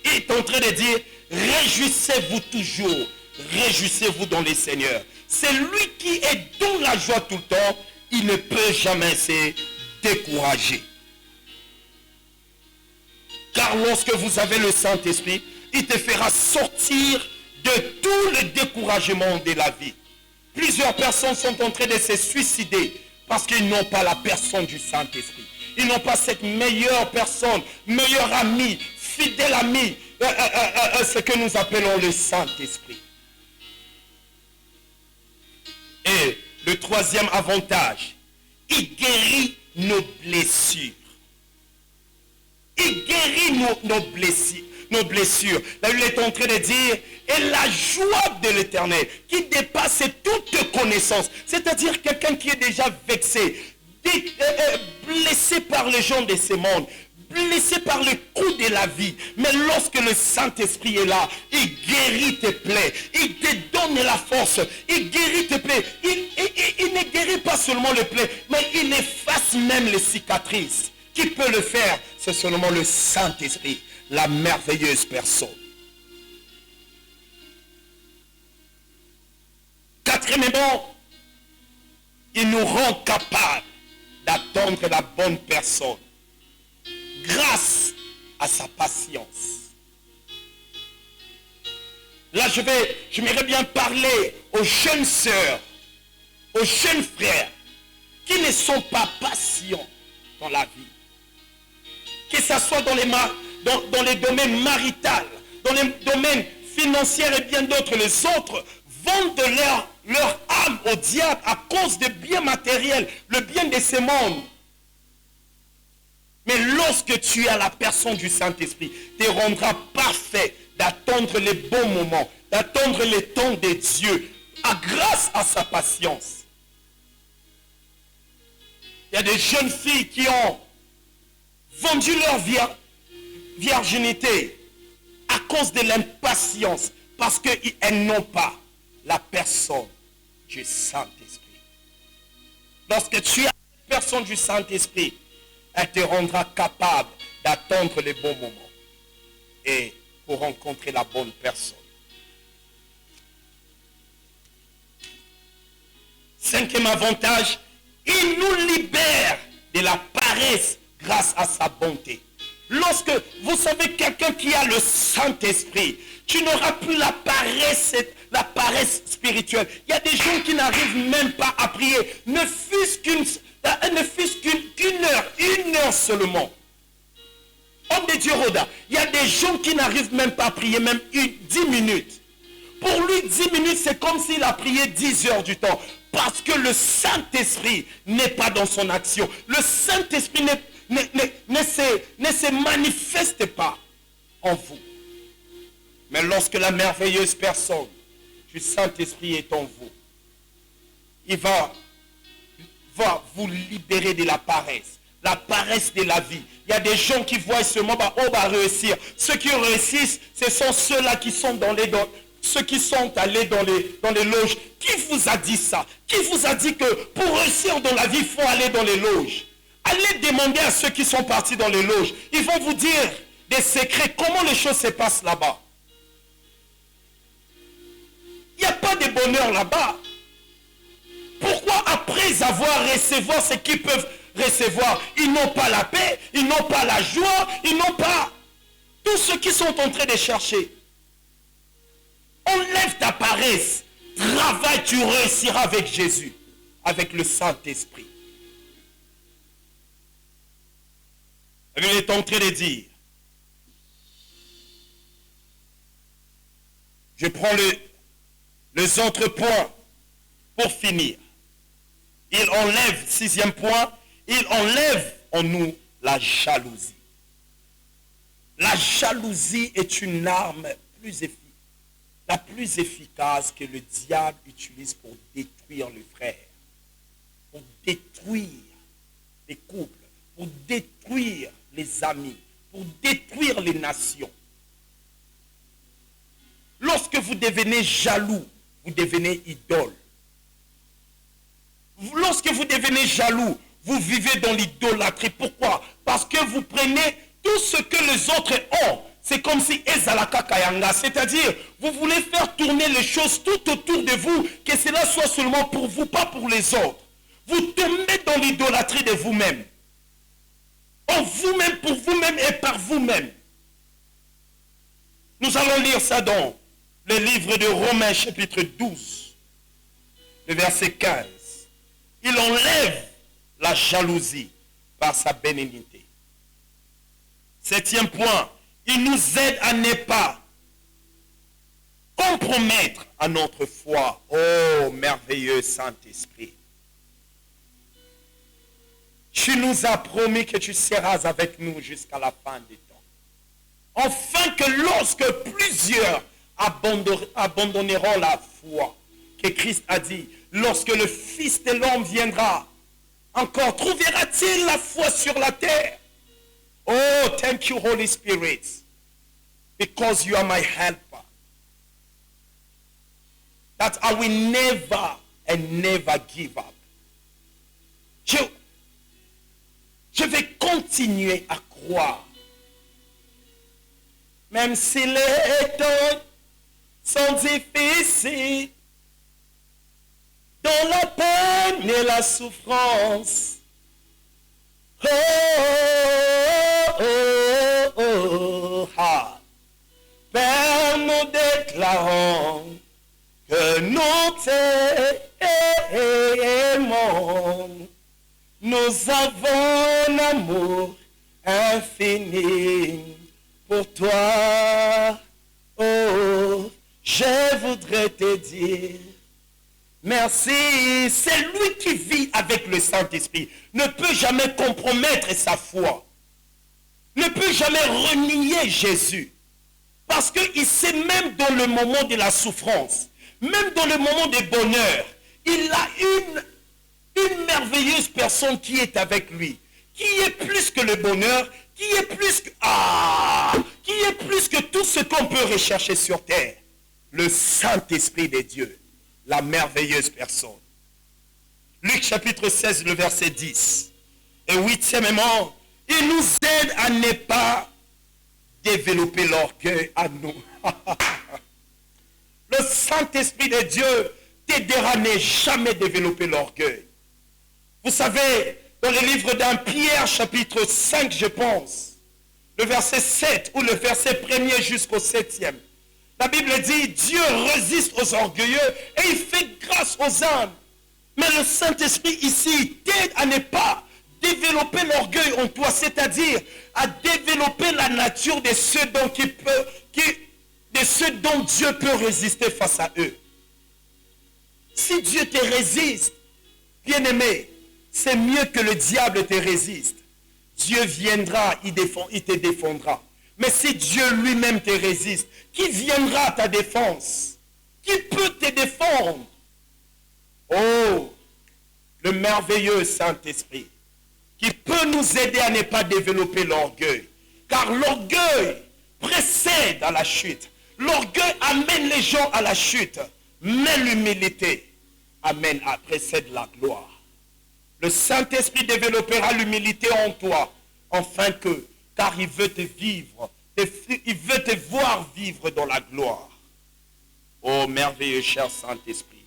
il est en train de dire, réjouissez-vous toujours, réjouissez-vous dans les Seigneurs. C'est lui qui est dans la joie tout le temps. Il ne peut jamais se décourager. Car lorsque vous avez le Saint-Esprit, il te fera sortir de tout le découragement de la vie. Plusieurs personnes sont en train de se suicider parce qu'ils n'ont pas la personne du Saint-Esprit. Ils n'ont pas cette meilleure personne, meilleur ami, fidèle ami, ce que nous appelons le Saint-Esprit. Et le troisième avantage, il guérit nos blessures. Il guérit nos blessures. Là, il est en train de dire, et la joie de l'Éternel, qui dépasse toute connaissance, c'est-à-dire quelqu'un qui est déjà vexé, blessé par les gens de ce monde, blessé par le coup de la vie. Mais lorsque le Saint-Esprit est là, il guérit tes plaies, il te donne la force, il guérit tes plaies. Il ne guérit pas seulement les plaies, mais il efface même les cicatrices. Qui peut le faire? C'est seulement le Saint-Esprit, la merveilleuse personne. Quatrièmement, il nous rend capables d'attendre la bonne personne grâce à sa patience. Là, j'aimerais bien parler aux jeunes sœurs, aux jeunes frères qui ne sont pas patients dans la vie. Que ce soit dans les domaines maritaux, dans les domaines financiers et bien d'autres, les autres vendent leur âme au diable à cause des biens matériels, le bien de ce monde. Mais lorsque tu as la personne du Saint-Esprit, te rendra parfait d'attendre les bons moments, d'attendre les temps de Dieu, grâce à sa patience. Il y a des jeunes filles qui ont vendu leur virginité à cause de l'impatience, parce qu'elles n'ont pas la personne du Saint-Esprit. Lorsque tu as la personne du Saint-Esprit, elle te rendra capable d'attendre les bons moments et pour rencontrer la bonne personne. Cinquième avantage, il nous libère de la paresse grâce à sa bonté. Lorsque vous savez quelqu'un qui a le Saint-Esprit, tu n'auras plus la paresse spirituelle. Il y a des gens qui n'arrivent même pas à prier, ne fût-ce qu'une heure seulement. Homme de Dieu, Roda, il y a des gens qui n'arrivent même pas à prier, même 10 minutes. Pour lui, 10 minutes, c'est comme s'il a prié 10 heures du temps. Parce que le Saint-Esprit n'est pas dans son action. Le Saint-Esprit ne se manifeste pas en vous. Mais lorsque la merveilleuse personne du Saint-Esprit est en vous, il va vous libérer de la paresse de la vie. Il y a des gens qui voient seulement, on va réussir. Ceux qui réussissent, ce sont ceux-là qui sont ceux qui sont allés dans les loges. Qui vous a dit ça? Qui vous a dit que pour réussir dans la vie, il faut aller dans les loges? Allez demander à ceux qui sont partis dans les loges. Ils vont vous dire des secrets, comment les choses se passent là-bas. Il n'y a pas de bonheur là-bas. Pourquoi après avoir recevoir ce qu'ils peuvent recevoir, ils n'ont pas la paix, ils n'ont pas la joie, ils n'ont pas tout ce qu'ils sont en train de chercher? Enlève ta paresse, travaille, tu réussiras avec Jésus, avec le Saint-Esprit. Il est en train de dire, je prends les autres points pour finir. Il enlève, 6e point, il enlève en nous la jalousie. La jalousie est une arme la plus efficace que le diable utilise pour détruire les frères, pour détruire les couples, pour détruire les amis, pour détruire les nations. Lorsque vous devenez jaloux, vous devenez idole. Lorsque vous devenez jaloux, vous vivez dans l'idolâtrie. Pourquoi? Parce que vous prenez tout ce que les autres ont c'est comme si ezalaka kayanga, c'est-à-dire vous voulez faire tourner les choses tout autour de vous, que cela soit seulement pour vous, pas pour les autres. Vous tombez dans l'idolâtrie de vous-même. En vous-même, pour vous-même et par vous-même. Nous allons lire ça dans le livre de Romains chapitre 12, le verset 15. Il enlève la jalousie par sa bénignité. 7e point, il nous aide à ne pas compromettre à notre foi. Oh, merveilleux Saint-Esprit. Tu nous as promis que tu seras avec nous jusqu'à la fin des temps. Afin que lorsque plusieurs abandonneront la foi, que Christ a dit, lorsque le Fils de l'homme viendra, encore trouvera-t-il la foi sur la terre? Oh, thank you, Holy Spirit, because you are my helper. That I will never and never give up. Je vais continuer à croire. Même si les temps sont difficiles, dans la peine et la souffrance. Oh, oh, oh, oh, ah. Père, nous déclarons que nous t'aimons. Nous avons un amour infini pour toi. Oh, je voudrais te dire merci. C'est lui qui vit avec le Saint-Esprit. Ne peut jamais compromettre sa foi. Ne peut jamais renier Jésus. Parce qu'il sait, même dans le moment de la souffrance, même dans le moment du bonheur, il a une merveilleuse personne qui est avec lui, qui est plus que le bonheur, qui est plus que tout ce qu'on peut rechercher sur terre. Le Saint-Esprit de Dieu, la merveilleuse personne. Luc chapitre 16, le verset 10. Et 8e, il nous aide à ne pas développer l'orgueil à nous. Le Saint-Esprit de Dieu t'aidera à ne jamais développer l'orgueil. Vous savez, dans le livre d'un Pierre, chapitre 5, je pense, le verset 7 ou le verset 1er jusqu'au 7e, la Bible dit, Dieu résiste aux orgueilleux et il fait grâce aux âmes. Mais le Saint-Esprit ici t'aide à ne pas développer l'orgueil en toi, c'est-à-dire à développer la nature de ceux dont Dieu peut résister face à eux. Si Dieu te résiste, bien-aimé, c'est mieux que le diable te résiste. Dieu viendra, il te défendra. Mais si Dieu lui-même te résiste, qui viendra à ta défense? Qui peut te défendre? Oh, le merveilleux Saint-Esprit, qui peut nous aider à ne pas développer l'orgueil. Car l'orgueil précède à la chute. L'orgueil amène les gens à la chute. Mais l'humilité précède la gloire. Le Saint-Esprit développera l'humilité en toi, car il veut te vivre, il veut te voir vivre dans la gloire. Oh, merveilleux cher Saint-Esprit.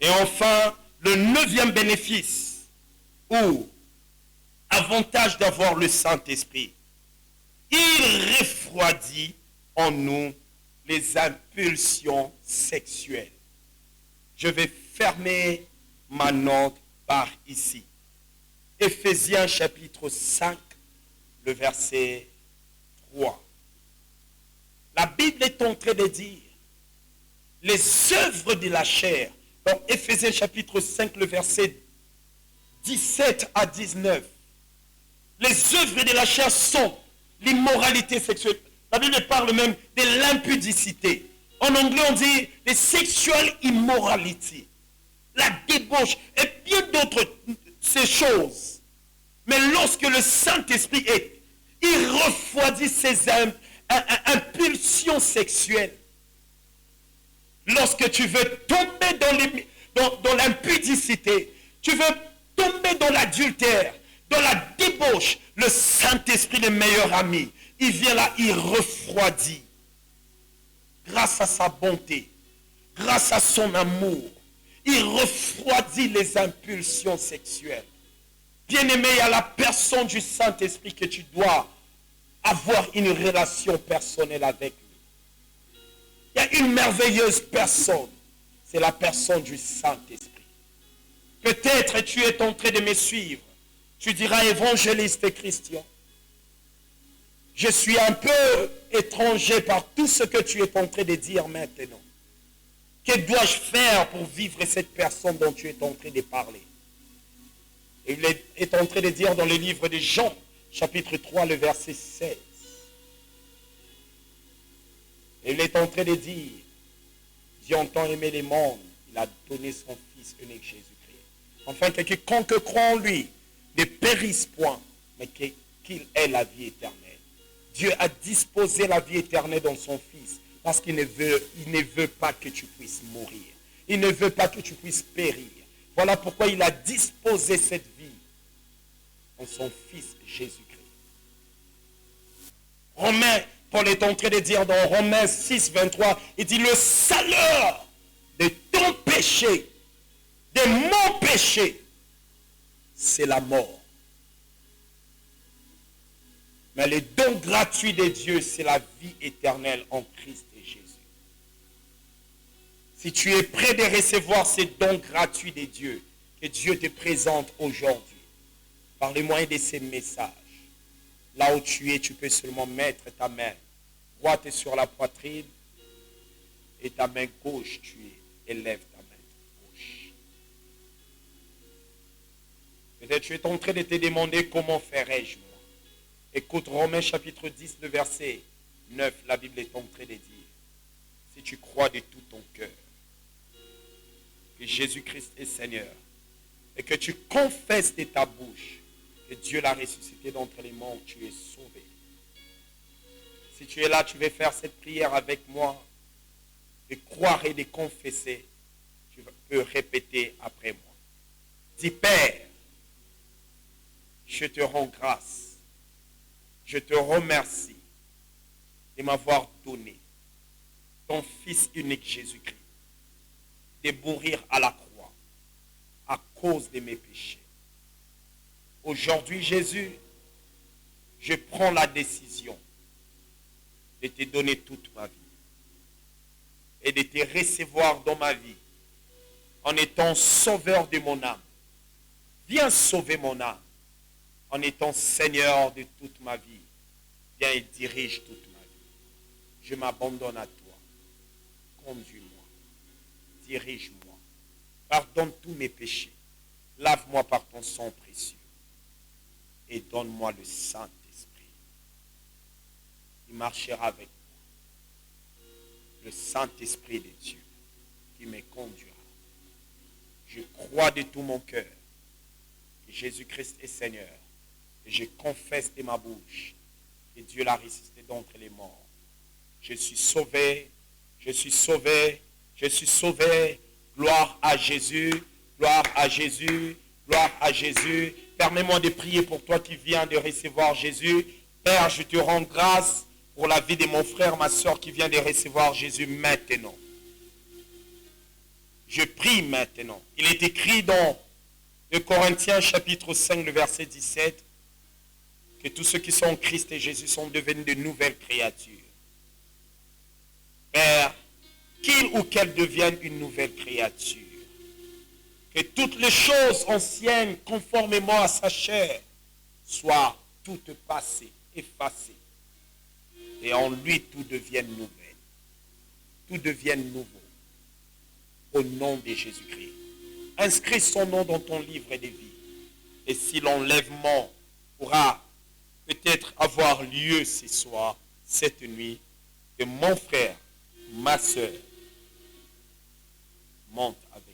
Et enfin, le 9e bénéfice, ou avantage d'avoir le Saint-Esprit. Il refroidit en nous les impulsions sexuelles. Je vais fermer ma note par ici. Éphésiens chapitre 5, le verset 3. La Bible est en train de dire les œuvres de la chair. Dans Éphésiens chapitre 5, le verset 17 à 19. Les œuvres de la chair sont l'immoralité sexuelle. La Bible parle même de l'impudicité. En anglais, on dit the sexual immorality, la débauche et bien d'autres ces choses. Mais lorsque le Saint-Esprit est, il refroidit ces impulsions sexuelles. Lorsque tu veux tomber dans l'impudicité, tu veux tomber dans l'adultère, dans la débauche, le Saint-Esprit, le meilleur ami, Il vient là, il refroidit. Grâce à sa bonté, grâce à son amour, il refroidit les impulsions sexuelles. Bien-aimé, il y a la personne du Saint-Esprit que tu dois avoir une relation personnelle avec lui. Il y a une merveilleuse personne, c'est la personne du Saint-Esprit. Peut-être tu es en train de me suivre. Tu diras, évangéliste Christian, je suis un peu étranger par tout ce que tu es en train de dire maintenant. Que dois-je faire pour vivre cette personne dont tu es en train de parler? Et il est en train de dire dans le livre de Jean, chapitre 3, le verset 16. Et il est en train de dire, Dieu a tant aimé les mondes, il a donné son Fils unique Jésus-Christ. Afin que quiconque croit en lui ne périsse point, mais qu'il ait la vie éternelle. Dieu a disposé la vie éternelle dans son Fils parce qu'il ne veut pas que tu puisses mourir. Il ne veut pas que tu puisses périr. Voilà pourquoi il a disposé cette vie en son Fils Jésus-Christ. Paul est en train de dire dans Romains 6, 23, il dit le salaire de ton péché, de mon péché, c'est la mort. Mais le don gratuit de Dieu, c'est la vie éternelle en Christ et Jésus. Si tu es prêt de recevoir ces dons gratuits de Dieu, que Dieu te présente aujourd'hui, par le moyen de ces messages, là où tu es, tu peux seulement mettre ta main droite sur la poitrine et ta main gauche, tu élèves ta main gauche. Peut-être tu es en train de te demander comment ferais-je moi. Écoute Romains chapitre 10, le verset 9, la Bible est en train de dire, si tu crois de tout ton cœur que Jésus-Christ est Seigneur et que tu confesses de ta bouche que Dieu l'a ressuscité d'entre les morts, tu es sauvé. Si tu es là, tu veux faire cette prière avec moi, de croire et de confesser, tu peux répéter après moi. Dis, Père, je te rends grâce. Je te remercie de m'avoir donné ton Fils unique Jésus-Christ, de mourir à la croix à cause de mes péchés. Aujourd'hui, Jésus, je prends la décision de te donner toute ma vie et de te recevoir dans ma vie en étant sauveur de mon âme. Viens sauver mon âme en étant Seigneur de toute ma vie. Viens et dirige toute ma vie. Je m'abandonne à toi. Conduis-moi. Dirige-moi. Pardonne tous mes péchés. Lave-moi par ton sang précieux. Et donne-moi le Saint-Esprit. Il marchera avec moi. Le Saint-Esprit de Dieu qui me conduira. Je crois de tout mon cœur que Jésus-Christ est Seigneur. Et je confesse de ma bouche que Dieu l'a ressuscité d'entre les morts. Je suis sauvé, je suis sauvé, je suis sauvé. Gloire à Jésus, gloire à Jésus, gloire à Jésus. Permets-moi de prier pour toi qui viens de recevoir Jésus. Père, je te rends grâce pour la vie de mon frère, ma soeur qui vient de recevoir Jésus maintenant. Je prie maintenant. Il est écrit dans le Corinthiens chapitre 5, le verset 17, que tous ceux qui sont en Christ et Jésus sont devenus de nouvelles créatures. Père, qu'il ou qu'elle devienne une nouvelle créature. Que toutes les choses anciennes, conformément à sa chair, soient toutes passées, effacées. Et en lui, tout devienne nouvelle. Tout devienne nouveau. Au nom de Jésus-Christ. Inscris son nom dans ton livre de vie. Et si l'enlèvement pourra peut-être avoir lieu ce soir, cette nuit, que mon frère, ma soeur, monte avec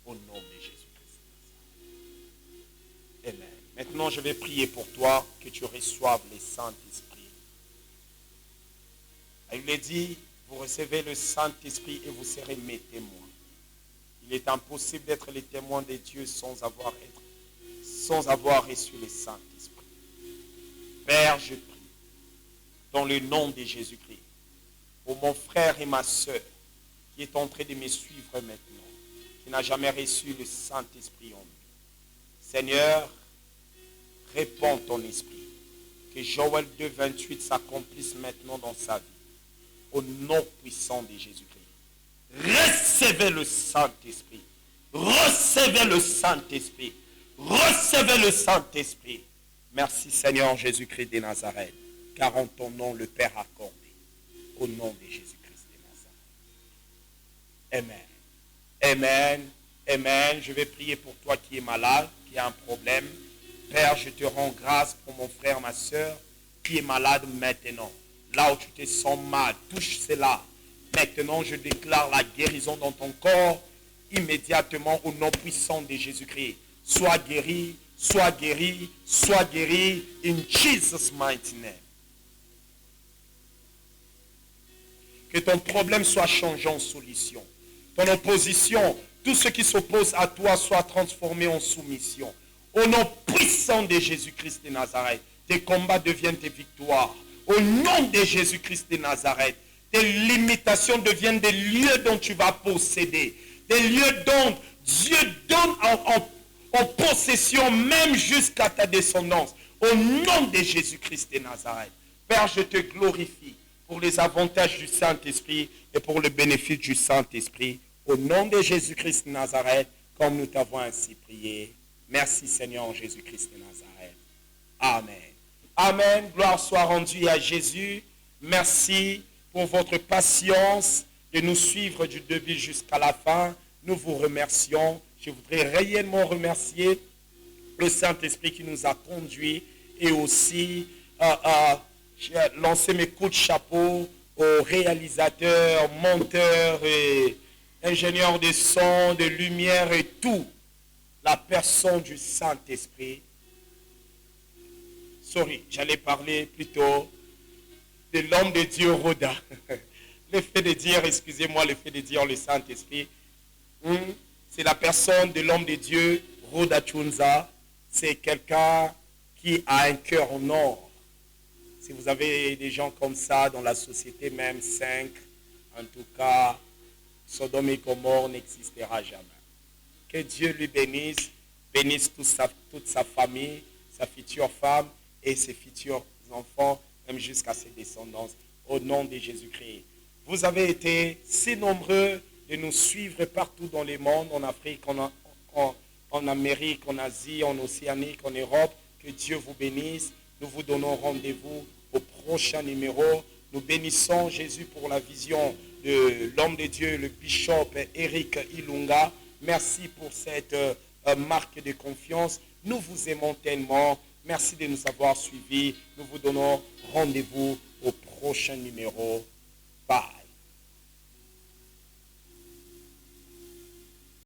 nous. Au nom de Jésus-Christ. Amen. Maintenant, je vais prier pour toi que tu reçoives le Saint-Esprit. Il est dit, vous recevez le Saint-Esprit et vous serez mes témoins. Il est impossible d'être les témoins de Dieu sans avoir reçu le Saint-Esprit. Père, je prie dans le nom de Jésus-Christ. Pour mon frère et ma soeur qui est en train de me suivre maintenant, qui n'a jamais reçu le Saint-Esprit en lui. Seigneur, répands ton esprit. Que Joël 2, 28 s'accomplisse maintenant dans sa vie. Au nom puissant de Jésus-Christ. Recevez le Saint-Esprit. Recevez le Saint-Esprit. Recevez le Saint-Esprit. Merci Seigneur Jésus-Christ de Nazareth. Car en ton nom le Père a accordé. Au nom de Jésus-Christ de Nazareth. Amen. Amen. Amen. Je vais prier pour toi qui es malade, qui a un problème. Père, je te rends grâce pour mon frère, ma soeur, qui est malade maintenant. Là où tu te sens mal, touche cela. Maintenant, je déclare la guérison dans ton corps, immédiatement au nom puissant de Jésus-Christ. Sois guéri, sois guéri, sois guéri, in Jesus' mighty name. Que ton problème soit changé en solution. Ton opposition, tout ce qui s'oppose à toi soit transformé en soumission. Au nom puissant de Jésus-Christ de Nazareth, tes combats deviennent tes victoires. Au nom de Jésus-Christ de Nazareth, tes limitations deviennent des lieux dont tu vas posséder. Des lieux dont Dieu donne en possession même jusqu'à ta descendance. Au nom de Jésus-Christ de Nazareth. Père, je te glorifie pour les avantages du Saint-Esprit et pour le bénéfice du Saint-Esprit. Au nom de Jésus-Christ de Nazareth, comme nous t'avons ainsi prié. Merci Seigneur Jésus-Christ de Nazareth. Amen. Amen. Gloire soit rendue à Jésus. Merci pour votre patience de nous suivre du début jusqu'à la fin. Nous vous remercions. Je voudrais réellement remercier le Saint-Esprit qui nous a conduits et aussi lancer mes coups de chapeau aux réalisateurs, monteurs et ingénieurs de son, de lumière et tout. La personne du Saint-Esprit. J'allais parler plutôt de l'homme de Dieu Rhoda. Le fait de dire, excusez-moi, le fait de dire le Saint-Esprit, c'est la personne de l'homme de Dieu Rhoda Chunza. C'est quelqu'un qui a un cœur en or. Si vous avez des gens comme ça dans la société, même 5, en tout cas, Sodome et Gomorrhe n'existera jamais. Que Dieu lui bénisse toute sa famille, sa future femme et ses futurs enfants, même jusqu'à ses descendants, au nom de Jésus-Christ. Vous avez été si nombreux de nous suivre partout dans le monde, en Afrique, en Amérique, en Asie, en Océanie, en Europe. Que Dieu vous bénisse. Nous vous donnons rendez-vous au prochain numéro. Nous bénissons Jésus pour la vision de l'homme de Dieu, le bishop Eric Ilunga. Merci pour cette marque de confiance. Nous vous aimons tellement. Merci de nous avoir suivis. Nous vous donnons rendez-vous au prochain numéro.